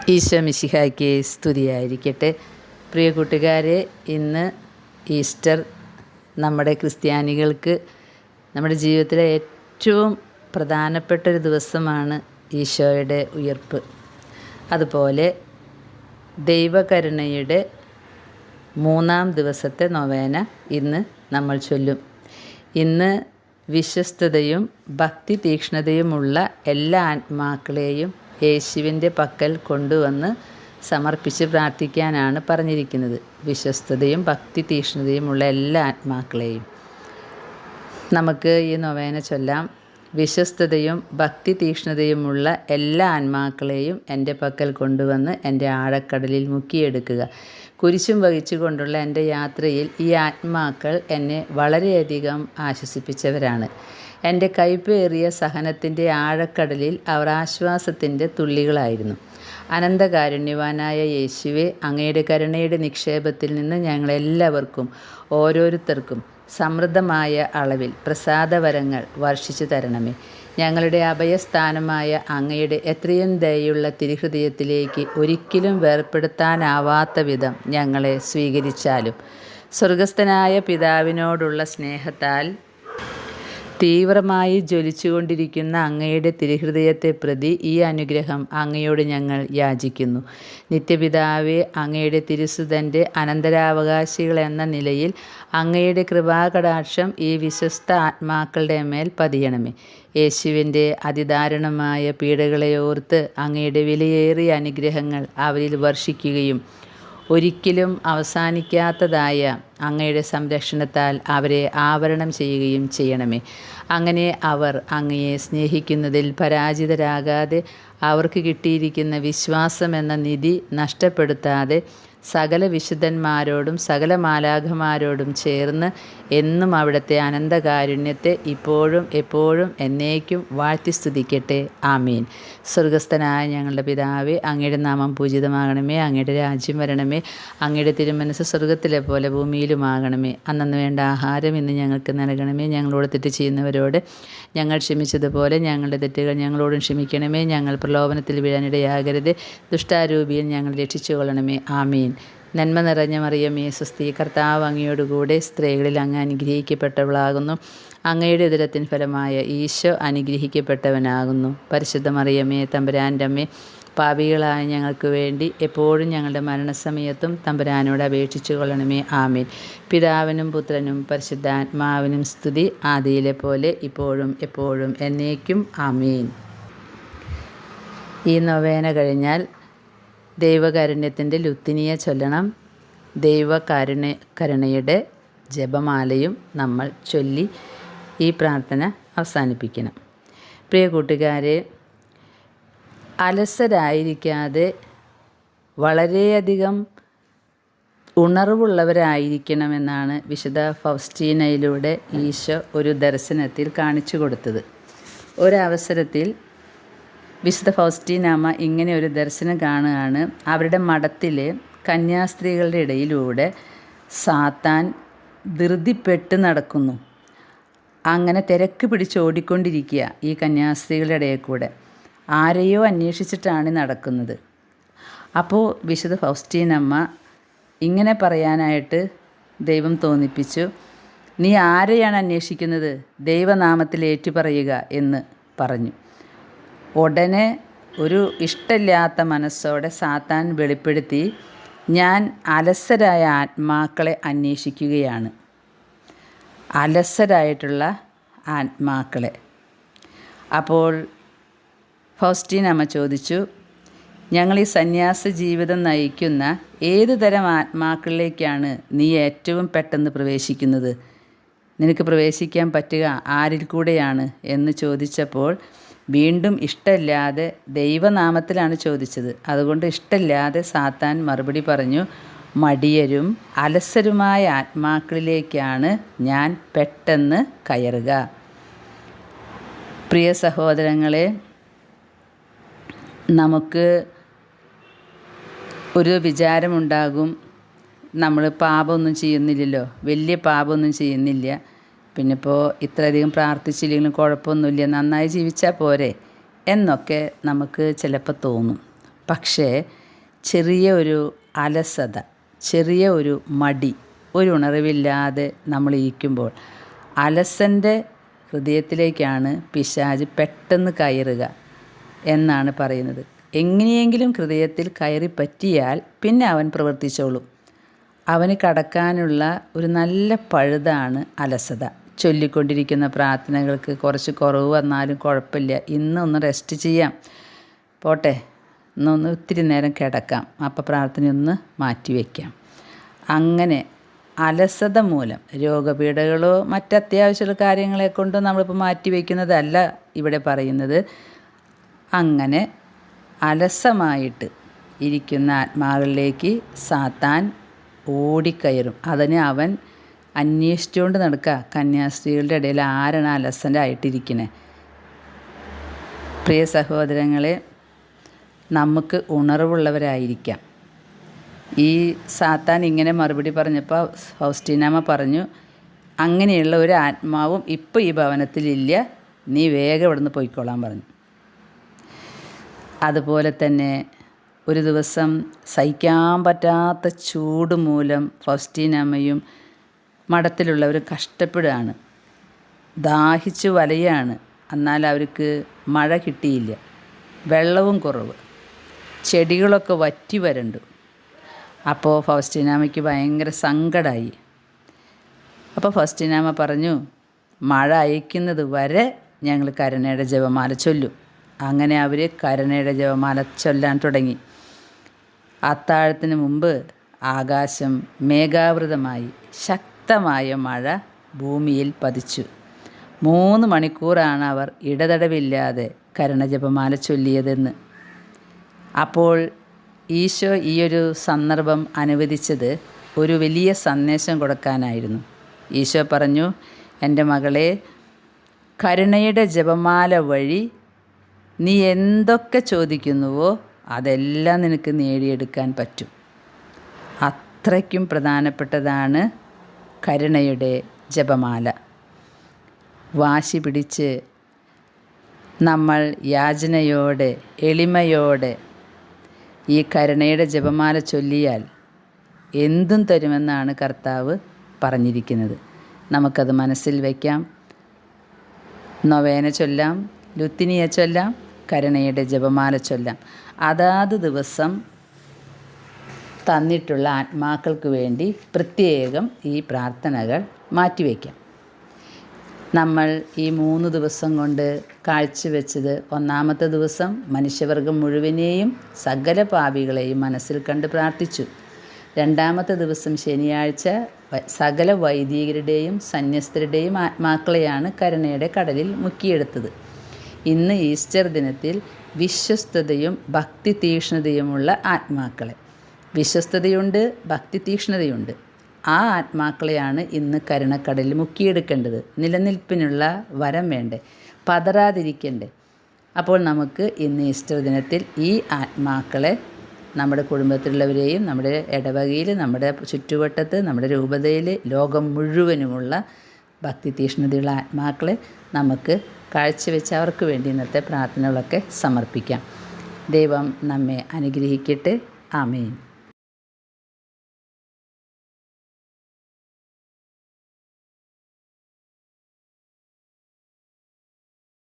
ഈശോ മിശിഹായ്ക്ക് സ്തുതിയായിരിക്കട്ടെ. പ്രിയ കൂട്ടുകാരെ, ഇന്ന് ഈസ്റ്റർ നമ്മുടെ ക്രിസ്ത്യാനികൾക്ക് നമ്മുടെ ജീവിതത്തിലെ ഏറ്റവും പ്രധാനപ്പെട്ടൊരു ദിവസമാണ് ഈശോയുടെ ഉയർപ്പ്. അതുപോലെ ദൈവകരുണയുടെ 3-ാം ദിവസത്തെ നൊവേന ഇന്ന് നമ്മൾ ചൊല്ലും. ഇന്ന് വിശ്വസ്തതയും ഭക്തി തീക്ഷ്ണതയുമുള്ള എല്ലാ ആത്മാക്കളെയും യേശുവിൻ്റെ പക്കൽ കൊണ്ടുവന്ന് സമർപ്പിച്ച് പ്രാർത്ഥിക്കാനാണ് പറഞ്ഞിരിക്കുന്നത്. വിശ്വസ്തതയും ഭക്തി തീക്ഷ്ണതയുമുള്ള എല്ലാ ആത്മാക്കളെയും നമുക്ക് ഈ നൊവേന ചൊല്ലാം. വിശ്വസ്തതയും ഭക്തി തീക്ഷ്ണതയുമുള്ള എല്ലാ ആത്മാക്കളെയും എൻ്റെ പക്കൽ കൊണ്ടുവന്ന് എൻ്റെ ആഴക്കടലിൽ മുക്കിയെടുക്കുക. കുരിശും വഹിച്ചു കൊണ്ടുള്ള എൻ്റെ യാത്രയിൽ ഈ ആത്മാക്കൾ എന്നെ വളരെയധികം ആശ്വസിപ്പിച്ചവരാണ്. എൻ്റെ കയ്പേറിയ സഹനത്തിൻ്റെ ആഴക്കടലിൽ അവർ ആശ്വാസത്തിൻ്റെ തുള്ളികളായിരുന്നു. അനന്തകാരുണ്യവാനായ യേശുവേ, അങ്ങയുടെ കരുണയുടെ നിക്ഷേപത്തിൽ നിന്ന് ഞങ്ങളെല്ലാവർക്കും ഓരോരുത്തർക്കും സമൃദ്ധമായ അളവിൽ പ്രസാദവരങ്ങൾ വർഷിച്ചു തരണമേ. ഞങ്ങളുടെ അഭയസ്ഥാനമായ അങ്ങയുടെ എത്രയും ദയുള്ള തിരുഹൃദയത്തിലേക്ക് ഒരിക്കലും വേർപെടുത്താനാവാത്ത വിധം ഞങ്ങളെ സ്വീകരിച്ചാലും സ്വർഗസ്ഥനായ പിതാവിനോടുള്ള സ്നേഹത്താൽ തീവ്രമായി ജ്വലിച്ചുകൊണ്ടിരിക്കുന്ന അങ്ങയുടെ തിരുഹൃദയത്തെ പ്രതി ഈ അനുഗ്രഹം അങ്ങയോട് ഞങ്ങൾ യാചിക്കുന്നു. നിത്യപിതാവേ, അങ്ങയുടെ തിരുസുതൻ്റെ അനന്തരാവകാശികൾ എന്ന നിലയിൽ അങ്ങയുടെ കൃപാകടാക്ഷം ഈ വിശ്വസ്ത ആത്മാക്കളുടെ മേൽ പതിയണമേ. യേശുവിൻ്റെ അതിദാരുണമായ പീഡകളെ ഓർത്ത് അങ്ങയുടെ വിലയേറിയ അനുഗ്രഹങ്ങൾ അവരിൽ വർഷിക്കുകയും ഒരിക്കലും അവസാനിക്കാത്തതായ അങ്ങയുടെ സംരക്ഷണത്താൽ അവരെ ആവരണം ചെയ്യുകയും ചെയ്യണമേ. അങ്ങനെ അവർ അങ്ങയെ സ്നേഹിക്കുന്നതിൽ പരാജിതരാകാതെ അവർക്ക് കിട്ടിയിരിക്കുന്ന വിശ്വാസം എന്ന നിധി നഷ്ടപ്പെടുത്താതെ സകല വിശുദ്ധന്മാരോടും സകല മാലാഖമാരോടും ചേർന്ന് എന്നും അവിടുത്തെ അനന്തകാരുണ്യത്തെ ഇപ്പോഴും എപ്പോഴും എന്നേക്കും വാഴ്ത്തി സ്തുതിക്കട്ടെ. ആമീൻ. സ്വർഗസ്ഥനായ ഞങ്ങളുടെ പിതാവേ, അങ്ങയുടെ നാമം പൂജിതമാകണമേ. അങ്ങയുടെ രാജ്യം വരണമേ. അങ്ങയുടെ തിരുമനസ്സ് സ്വർഗത്തിലെ പോലെ ഭൂമിയിലുമാകണമേ. അന്നന്ന് വേണ്ട ആഹാരം ഇന്ന് ഞങ്ങൾക്ക് നൽകണമേ. ഞങ്ങളോട് തെറ്റ് ചെയ്യുന്നവരോട് ഞങ്ങൾ ക്ഷമിച്ചതുപോലെ ഞങ്ങളുടെ തെറ്റുകൾ ഞങ്ങളോടും ക്ഷമിക്കണമേ. ഞങ്ങൾ പ്രലോഭനത്തിൽ വീഴാനിടയാകരുത്. ദുഷ്ടാരൂപിയിൽ ഞങ്ങൾ രക്ഷിച്ചു കൊള്ളണമേ. ആമീൻ. നന്മ നിറഞ്ഞ മറിയമേ, സ്വസ്തി, കർത്താവ് അങ്ങയോടുകൂടെ സ്ത്രീകളിൽ അങ്ങ് അനുഗ്രഹിക്കപ്പെട്ടവളാകുന്നു. അങ്ങയുടെ ഉദരത്തിൻ ഫലമായ ഈശോ അനുഗ്രഹിക്കപ്പെട്ടവനാകുന്നു. പരിശുദ്ധ മറിയമേ, തമ്പുരാൻ്റെ അമ്മേ, പാപികളായ ഞങ്ങൾക്ക് വേണ്ടി എപ്പോഴും ഞങ്ങളുടെ മരണസമയത്തും തമ്പുരാനോട് അപേക്ഷിച്ചു കൊള്ളണമേ. ആമീൻ. പിതാവിനും പുത്രനും പരിശുദ്ധാത്മാവിനും സ്തുതി, ആദിയിലെ പോലെ ഇപ്പോഴും എപ്പോഴും എന്നേക്കും. ആമീൻ. ഈ നൊവേന കഴിഞ്ഞാൽ ദൈവകാരുണ്യത്തിൻ്റെ ലുത്തിനിയ ചൊല്ലണം. കരുണയുടെ ജപമാലയും നമ്മൾ ചൊല്ലി ഈ പ്രാർത്ഥന അവസാനിപ്പിക്കണം. പ്രിയ കൂട്ടുകാരെ, അലസരായിരിക്കാതെ വളരെയധികം ഉണർവുള്ളവരായിരിക്കണമെന്നാണ് വിശുദ്ധ ഫൗസ്റ്റീനയിലൂടെ ഈശോ ഒരു ദർശനത്തിൽ കാണിച്ചു കൊടുത്തത്. ഒരവസരത്തിൽ വിശുദ്ധ ഫൗസ്റ്റീനാമ്മ ഇങ്ങനെ ഒരു ദർശനം കാണുകയാണ്. അവരുടെ മഠത്തിലെ കന്യാസ്ത്രീകളുടെ ഇടയിലൂടെ സാത്താൻ ധൃതിപ്പെട്ട് നടക്കുന്നു. അങ്ങനെ തിരക്ക് പിടിച്ചോടിക്കൊണ്ടിരിക്കുക ഈ കന്യാസ്ത്രീകളുടെ ഇടയിൽ കൂടെ. ആരെയോ അന്വേഷിച്ചിട്ടാണ് നടക്കുന്നത്. അപ്പോൾ വിശുദ്ധ ഫൗസ്റ്റീനമ്മ ഇങ്ങനെ പറയാനായിട്ട് ദൈവം തോന്നിപ്പിച്ചു. നീ ആരെയാണ് അന്വേഷിക്കുന്നത്? ദൈവനാമത്തിൽ ഏറ്റുപറയുക എന്ന് പറഞ്ഞു. ഉടനെ ഒരു ഇഷ്ടമില്ലാത്ത മനസ്സോടെ സാത്താൻ വെളിപ്പെടുത്തി, ഞാൻ അലസരായ ആത്മാക്കളെ അന്വേഷിക്കുകയാണ്. അലസരായിട്ടുള്ള ആത്മാക്കളെ. അപ്പോൾ ഫൗസ്റ്റീനമ്മ ചോദിച്ചു, ഞങ്ങൾ ഈ സന്യാസ ജീവിതം നയിക്കുന്ന ഏത് തരം ആത്മാക്കളിലേക്കാണ് നീ ഏറ്റവും പെട്ടെന്ന് പ്രവേശിക്കുന്നത്? നിനക്ക് പ്രവേശിക്കാൻ പറ്റുക ആരിൽ കൂടെയാണ് എന്ന് ചോദിച്ചപ്പോൾ വീണ്ടും ഇഷ്ടമില്ലാതെ, ദൈവനാമത്തിലാണ് ചോദിച്ചത്, അതുകൊണ്ട് ഇഷ്ടമില്ലാതെ സാത്താൻ മറുപടി പറഞ്ഞു, മടിയരും അലസരുമായ ആത്മാക്കളിലേക്കാണ് ഞാൻ പെട്ടെന്ന് കയറുക. പ്രിയ സഹോദരങ്ങളെ, നമുക്ക് ഒരു വിചാരമുണ്ടാകും, നമ്മൾ പാപമൊന്നും ചെയ്യുന്നില്ലല്ലോ, വലിയ പാപമൊന്നും ചെയ്യുന്നില്ല, പിന്നെ ഇപ്പോൾ ഇത്രയധികം പ്രാർത്ഥിച്ചില്ലെങ്കിലും കുഴപ്പമൊന്നുമില്ല, നന്നായി ജീവിച്ചാൽ പോരെ എന്നൊക്കെ നമുക്ക് ചിലപ്പോൾ തോന്നും. പക്ഷേ ചെറിയ ഒരു അലസത, ചെറിയ ഒരു മടി, ഒരു ഉണർവില്ലാതെ നമ്മൾ ഇരിക്കുമ്പോൾ അലസൻ്റെ ഹൃദയത്തിലേക്കാണ് പിശാച് പെട്ടെന്ന് കയറുക എന്നാണ് പറയുന്നത്. എങ്ങനെയെങ്കിലും ഹൃദയത്തിൽ കയറി പറ്റിയാൽ പിന്നെ അവൻ പ്രവർത്തിച്ചോളും. അവന് കടക്കാനുള്ള ഒരു നല്ല പഴുതാണ് അലസത. ചൊല്ലിക്കൊണ്ടിരിക്കുന്ന പ്രാർത്ഥനകൾക്ക് കുറച്ച് കുറവ് വന്നാലും കുഴപ്പമില്ല, ഇന്നൊന്ന് റെസ്റ്റ് ചെയ്യാം, പോട്ടെ, ഇന്നൊന്ന് ഒത്തിരി നേരം കിടക്കാം, അപ്പോൾ പ്രാർത്ഥനയൊന്ന് മാറ്റിവെക്കാം. അങ്ങനെ അലസത മൂലം രോഗപീഠകളോ മറ്റത്യാവശ്യ കാര്യങ്ങളെ കൊണ്ടോ നമ്മളിപ്പോൾ മാറ്റിവെക്കുന്നതല്ല ഇവിടെ പറയുന്നത്. അങ്ങനെ അലസമായിട്ട് ഇരിക്കുന്ന ആത്മാക്കളിലേക്ക് സാത്താൻ ഓടിക്കയറും. അതിന് അവൻ അന്വേഷിച്ചുകൊണ്ട് നടക്കുക, കന്യാസ്ത്രീകളുടെ ഇടയിൽ ആരാണ് അലസനായിട്ടിരിക്കണേ. പ്രിയ സഹോദരങ്ങളെ, നമുക്ക് ഉണർവുള്ളവരായിരിക്കാം. ഈ സാത്താൻ ഇങ്ങനെ മറുപടി പറഞ്ഞപ്പോൾ ഫൗസ്റ്റീനാമ്മ പറഞ്ഞു, അങ്ങനെയുള്ള ഒരു ആത്മാവും ഇപ്പോൾ ഈ ഭവനത്തിലില്ല, നീ വേഗം ഇവിടുന്ന് പോയിക്കോളാൻ പറഞ്ഞു. അതുപോലെ തന്നെ ഒരു ദിവസം സഹിക്കാൻ പറ്റാത്ത ചൂട് മൂലം ഫൗസ്റ്റീനാമ്മയും മഠത്തിലുള്ളവർ കഷ്ടപ്പെടുകയാണ്, ദാഹിച്ചു വലയാണ്. എന്നാൽ അവർക്ക് മഴ കിട്ടിയില്ല, വെള്ളവും കുറവ്, ചെടികളൊക്കെ വറ്റി വരണ്ടു. അപ്പോൾ ഫൗസ്റ്റീനാമ്മയ്ക്ക് ഭയങ്കര സങ്കടമായി. അപ്പോൾ ഫൗസ്റ്റീനാമ്മ പറഞ്ഞു, മഴ അയക്കുന്നത് വരെ ഞങ്ങൾ കരുണയുടെ ജപമാല ചൊല്ലും. അങ്ങനെ അവർ കരുണയുടെ ജപമാല ചൊല്ലാൻ തുടങ്ങി. അത്താഴത്തിന് മുമ്പ് ആകാശം മേഘാവൃതമായി ശക്തമായ മഴ ഭൂമിയിൽ പതിച്ചു. 3 മണിക്കൂറാണ് അവർ ഇടതടവില്ലാതെ കരുണ ജപമാല ചൊല്ലിയതെന്ന്. അപ്പോൾ ഈശോ ഈയൊരു സന്ദർഭം അനുവദിച്ചത് ഒരു വലിയ സന്ദേശം കൊടുക്കാനായിരുന്നു. ഈശോ പറഞ്ഞു, എൻ്റെ മകളെ, കരുണയുടെ ജപമാല വഴി നീ എന്തൊക്കെ ചോദിക്കുന്നുവോ അതെല്ലാം നിനക്ക് നേടിയെടുക്കാൻ പറ്റും. അത്രയ്ക്കും പ്രധാനപ്പെട്ടതാണ് കരുണയുടെ ജപമാല. വാശി പിടിച്ച് നമ്മൾ യാചനയോടെ എളിമയോടെ ഈ കരുണയുടെ ജപമാല ചൊല്ലിയാൽ എന്തും തരുമെന്നാണ് കർത്താവ് പറഞ്ഞിരിക്കുന്നത്. നമുക്കത് മനസ്സിൽ വയ്ക്കാം. നൊവേന ചൊല്ലാം, ലുത്തിനിയ ചൊല്ലാം, കരുണയുടെ ജപമാല ചൊല്ലാം. അതാത് ദിവസം തന്നിട്ടുള്ള ആത്മാക്കൾക്ക് വേണ്ടി പ്രത്യേകം ഈ പ്രാർത്ഥനകൾ മാറ്റിവെക്കാം. നമ്മൾ ഈ 3 ദിവസം കൊണ്ട് കാഴ്ചവെച്ചത്, ഒന്നാമത്തെ ദിവസം മനുഷ്യവർഗം മുഴുവനെയും സകല പാപികളെയും മനസ്സിൽ കണ്ട് പ്രാർത്ഥിച്ചു. രണ്ടാമത്തെ ദിവസം ശനിയാഴ്ച സകല വൈദികരുടെയും സന്യസ്തരുടെയും ആത്മാക്കളെയാണ് കരുണയുടെ കടലിൽ മുക്കിയെടുത്തത്. ഇന്ന് ഈസ്റ്റർ ദിനത്തിൽ വിശ്വസ്തതയും ഭക്തി തീക്ഷ്ണതയുമുള്ള ആത്മാക്കളെ, വിശ്വസ്തതയുണ്ട്, ഭക്തി തീക്ഷ്ണതയുണ്ട്, ആ ആത്മാക്കളെയാണ് ഇന്ന് കരുണക്കടലിൽ മുക്കിയെടുക്കേണ്ടത്. നിലനിൽപ്പിനുള്ള വരം വേണ്ടേ, പതറാതിരിക്കണ്ടേ. അപ്പോൾ നമുക്ക് ഇന്ന് ഈസ്റ്റർ ദിനത്തിൽ ഈ ആത്മാക്കളെ, നമ്മുടെ കുടുംബത്തിലുള്ളവരെയും നമ്മുടെ ഇടവകയിൽ, നമ്മുടെ ചുറ്റുവട്ടത്ത്, നമ്മുടെ രൂപതയിൽ, ലോകം മുഴുവനുമുള്ള ഭക്തി തീക്ഷ്ണതയുള്ള ആത്മാക്കളെ നമുക്ക് കാഴ്ചവെച്ച് അവർക്ക് വേണ്ടി ഇന്നത്തെ പ്രാർത്ഥനകളൊക്കെ സമർപ്പിക്കാം. ദൈവം നമ്മെ അനുഗ്രഹിക്കട്ടെ. ആമേൻ.